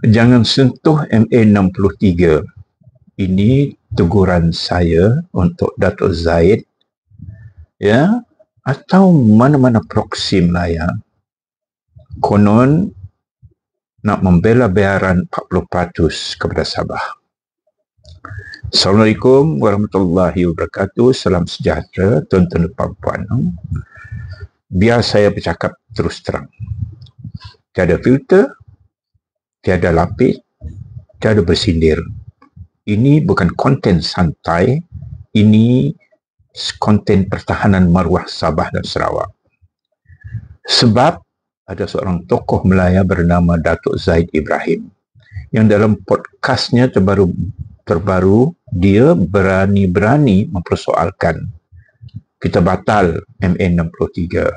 Jangan sentuh MA63. Ini teguran saya untuk Datuk Zaid, ya, atau mana-mana proksi Melaya konon nak membela bayaran 40% kepada Sabah. Assalamualaikum warahmatullahi wabarakatuh. Salam sejahtera tuan-tuan dan puan-puan. Biar saya bercakap terus terang. Tiada filter, tiada lapis, tiada bersindir. Ini bukan konten santai, ini konten pertahanan maruah Sabah dan Sarawak. Sebab ada seorang tokoh Melaya bernama Datuk Zaid Ibrahim yang dalam podcastnya terbaru dia berani-berani mempersoalkan kita batal MA63,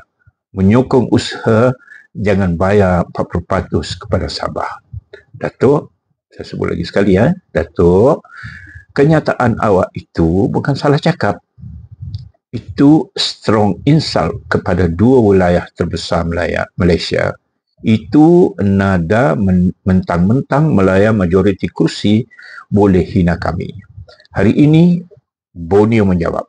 menyokong usaha jangan bayar 40% kepada Sabah. Datuk, saya sebut lagi sekali ya, Datuk, kenyataan awak itu bukan salah cakap. Itu strong insult kepada dua wilayah terbesar Malaysia. Itu nada mentang-mentang Melaya majoriti kursi boleh hina kami. Hari ini Borneo menjawab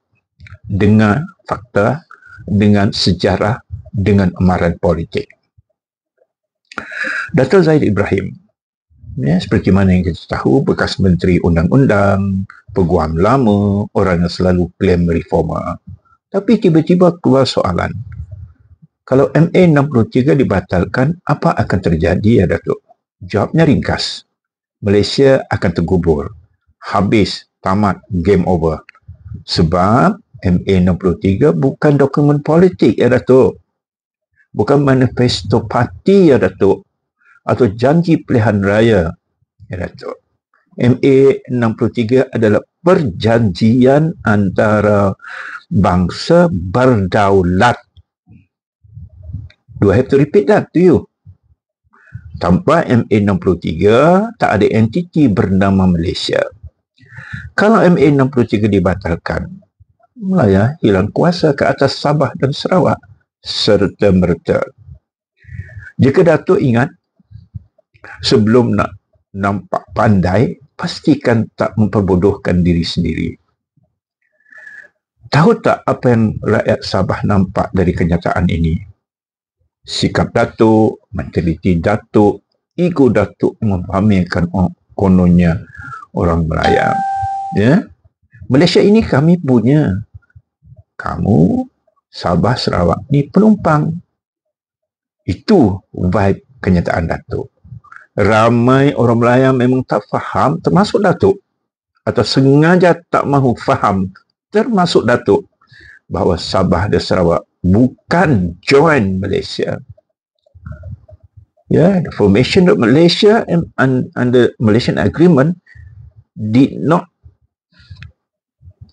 dengan fakta, dengan sejarah, dengan amaran politik. Datuk Zaid Ibrahim, ya, seperti mana yang kita tahu, bekas Menteri Undang-Undang, peguam lama, orang yang selalu klaim reforma. Tapi tiba-tiba keluar soalan, kalau MA63 dibatalkan, apa akan terjadi ya Datuk? Jawabnya ringkas, Malaysia akan tergubur, habis, tamat, game over. Sebab MA63 bukan dokumen politik ya Datuk, bukan manifesto parti ya Datuk, atau janji pilihan raya ya Datuk. MA63 adalah perjanjian antara bangsa berdaulat. Do I have to repeat that to you? Tanpa MA63 tak ada entiti bernama Malaysia. Kalau MA63 dibatalkan, Melaya hilang kuasa ke atas Sabah dan Sarawak serta-merta. Jika Datuk ingat, sebelum nak nampak pandai, pastikan tak memperbodohkan diri sendiri. Tahu tak apa yang rakyat Sabah nampak dari kenyataan ini? Sikap Datuk, mentaliti Datuk, ego Datuk mempamerkan kononnya orang Melayu. Ya? Malaysia ini kami punya. Kamu, Sabah, Sarawak ni penumpang. Itu vibe kenyataan Datuk. Ramai orang Melayu memang tak faham, termasuk Datuk, atau sengaja tak mahu faham, termasuk Datuk, bahawa Sabah dan Sarawak bukan join Malaysia. The formation of Malaysia and the Malaysian Agreement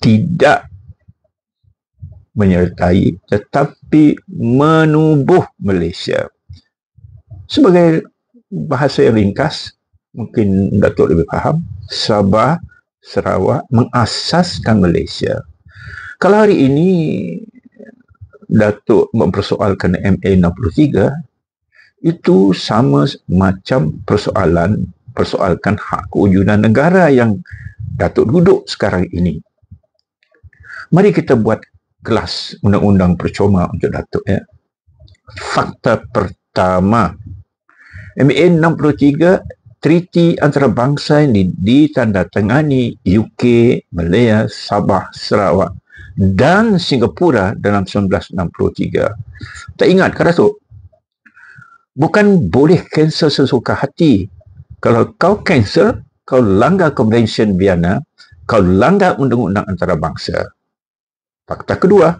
tidak menyertai tetapi menubuh Malaysia. Sebagai bahasa yang ringkas, mungkin Datuk lebih faham, Sabah, Sarawak mengasaskan Malaysia. Kalau hari ini Datuk mempersoalkan MA63, itu sama macam persoalkan hak kewujudan negara yang Datuk duduk sekarang ini. Mari kita buat kelas undang-undang percuma untuk Datuk. Ya. Fakta pertama, MA63 treaty antarabangsa ini ditandatangani UK, Malaya, Sabah, Sarawak dan Singapura dalam 1963. Tak ingat kan Datuk? Bukan boleh cancel sesuka hati. Kalau kau cancel, kau langgar Konvensyen Vienna, kau langgar undang-undang antarabangsa. Fakta kedua,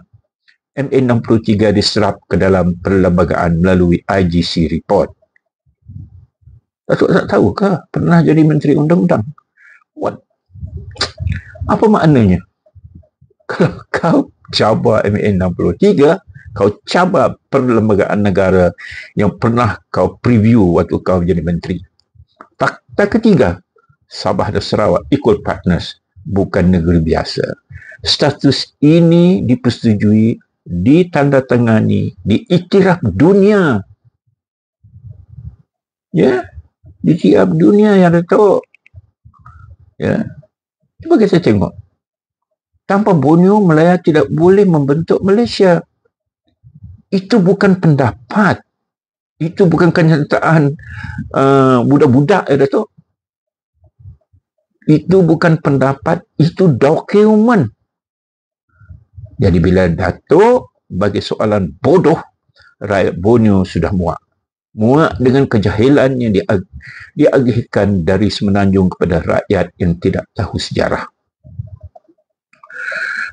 MA63 diserap ke dalam perlembagaan melalui IGC report. Datuk tak tahu ke? Pernah jadi Menteri Undang-Undang. What? Apa maknanya? Kalau kau cabar MA63, kau cabar perlembagaan negara yang pernah kau preview waktu kau jadi menteri. Fakta ketiga, Sabah dan Sarawak equal partners, bukan negeri biasa. Status ini dipersetujui, ditandatangani, diiktiraf dunia. Ya, di tiap dunia ya Datuk. Ya. Cuba kita tengok. Tanpa Borneo, Malaya tidak boleh membentuk Malaysia. Itu bukan pendapat. Itu bukan kenyataan budak-budak ya Datuk. Itu bukan pendapat, itu dokumen. Jadi bila Datuk bagi soalan bodoh, rakyat Borneo sudah muak. Muak dengan kejahilan yang diagihkan dari Semenanjung kepada rakyat yang tidak tahu sejarah.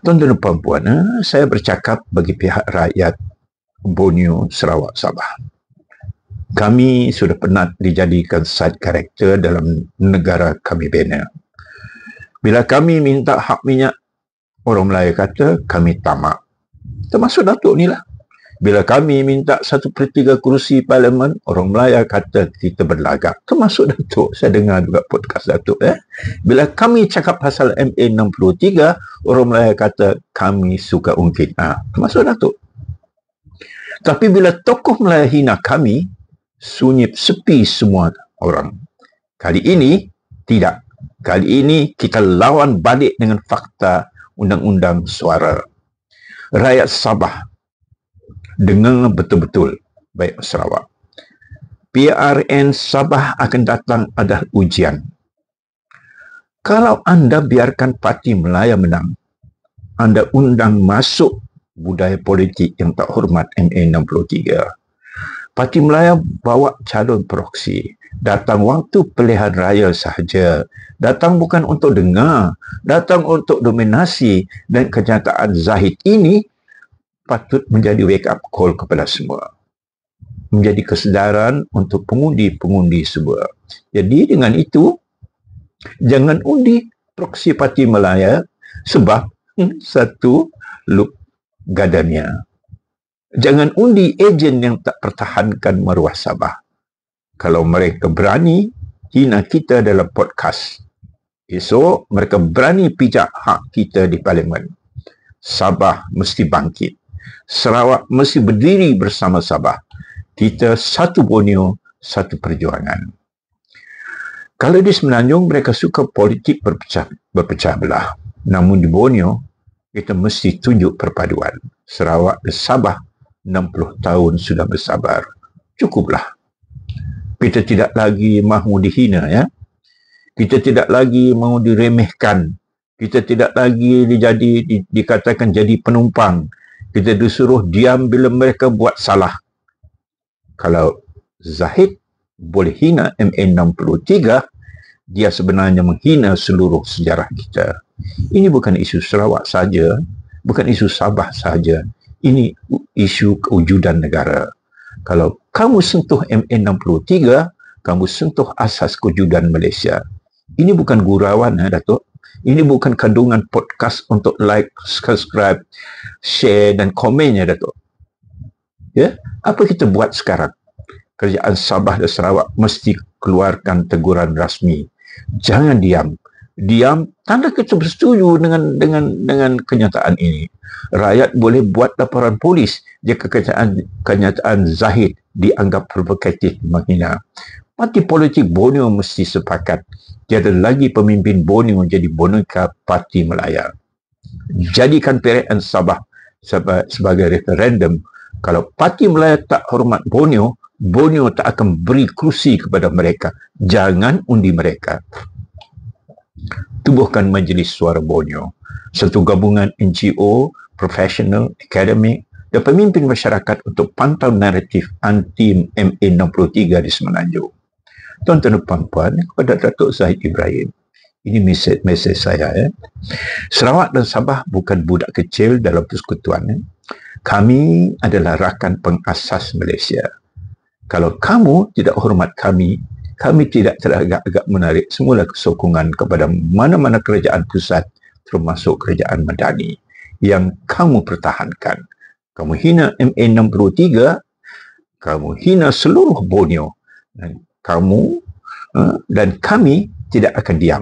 Tuan-tuan dan puan-puan, saya bercakap bagi pihak rakyat Borneo, Sarawak, Sabah. Kami sudah penat dijadikan side karakter dalam negara kami bina. Bila kami minta hak minyak, orang Melayu kata kami tamak. Termasuk Datuk ni lah. Bila kami minta 1/3 kursi parlimen, orang Melayu kata kita berlagak. Termasuk Datuk. Saya dengar juga podcast Datuk. Bila kami cakap pasal MA63, orang Melayu kata kami suka ungkit. Termasuk Datuk. Tapi bila tokoh Melayu hina kami, sunyi sepi semua orang. Kali ini, tidak. Kali ini kita lawan balik dengan fakta undang-undang suara. Rakyat Sabah dengar betul-betul, baik Sarawak. PRN Sabah akan datang adalah ujian. Kalau anda biarkan parti Melayu menang, anda undang masuk budaya politik yang tak hormat MA63. Parti Melayu bawa calon proksi. Datang waktu pilihan raya sahaja. Datang bukan untuk dengar. Datang untuk dominasi. Dan kenyataan Zahid ini patut menjadi wake up call kepada semua. Menjadi kesedaran untuk pengundi-pengundi semua. Jadi dengan itu, jangan undi proksi Parti Melayu sebab satu look gadanya. Jangan undi ejen yang tak pertahankan maruah Sabah. Kalau mereka berani hina kita dalam podcast, esok mereka berani pijak hak kita di parlimen. Sabah mesti bangkit. Sarawak mesti berdiri bersama Sabah. Kita satu Borneo, satu perjuangan. Kalau di Semenanjung mereka suka politik berpecah belah. Namun di Borneo, kita mesti tunjuk perpaduan. Sarawak dan Sabah 60 tahun sudah bersabar. Cukuplah. Kita tidak lagi mahu dihina, ya. Kita tidak lagi mahu diremehkan. Kita tidak lagi dikatakan jadi penumpang. Kita disuruh diam bila mereka buat salah. Kalau Zahid boleh hina MA63, dia sebenarnya menghina seluruh sejarah kita. Ini bukan isu Sarawak saja, bukan isu Sabah saja. Ini isu kewujudan negara. Kalau kamu sentuh MA63, kamu sentuh asas kewujudan Malaysia. Ini bukan gurauan, Datuk. Ini bukan kandungan podcast untuk like, subscribe, share dan komen, Datuk. Ya, apa kita buat sekarang? Kerajaan Sabah dan Sarawak mesti keluarkan teguran rasmi. Jangan diam. Diam, tanda kita bersetuju dengan kenyataan ini. Rakyat boleh buat laporan polis jika kenyataan Zahid dianggap provokatif menghina. Parti politik Borneo mesti sepakat. Tiada lagi pemimpin Borneo jadi boneka Parti Melayu. Jadikan PRN Sabah sebagai referendum. Kalau Parti Melayu tak hormat Borneo, Borneo tak akan beri kerusi kepada mereka. Jangan undi mereka. Tubuhkan Majlis Suara Borneo, satu gabungan NGO, profesional, akademik dan pemimpin masyarakat untuk pantau naratif anti MA63 di Semenanjung. Tuan-tuan dan puan-puan, kepada Datuk Zahid Ibrahim, ini mesej saya. Sarawak dan Sabah bukan budak kecil dalam persekutuan. Kami adalah rakan pengasas Malaysia. Kalau kamu tidak hormat kami tidak teragak-agak menarik semula kesokongan kepada mana-mana kerajaan pusat, termasuk kerajaan Madani, yang kamu pertahankan. Kamu hina MA63, kamu hina seluruh Borneo, dan kamu dan kami tidak akan diam.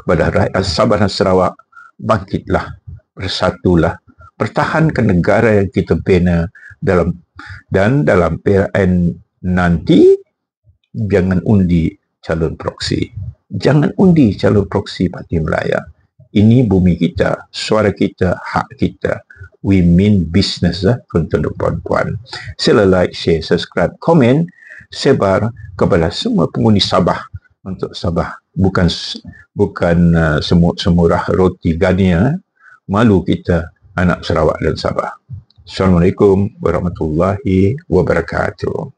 Kepada rakyat Sabah dan Sarawak, bangkitlah, bersatulah, pertahankan negara yang kita bina dalam PRN nanti. Jangan undi calon proksi. Jangan undi calon proksi Parti Melayu. Ini bumi kita, suara kita, hak kita. We mean business, tuan-tuan dan puan-puan. Sila like, share, subscribe, komen, sebar kepada semua pengundi Sabah. Untuk Sabah, bukan semurah roti Gania. Malu kita, anak Sarawak dan Sabah. Assalamualaikum warahmatullahi wabarakatuh.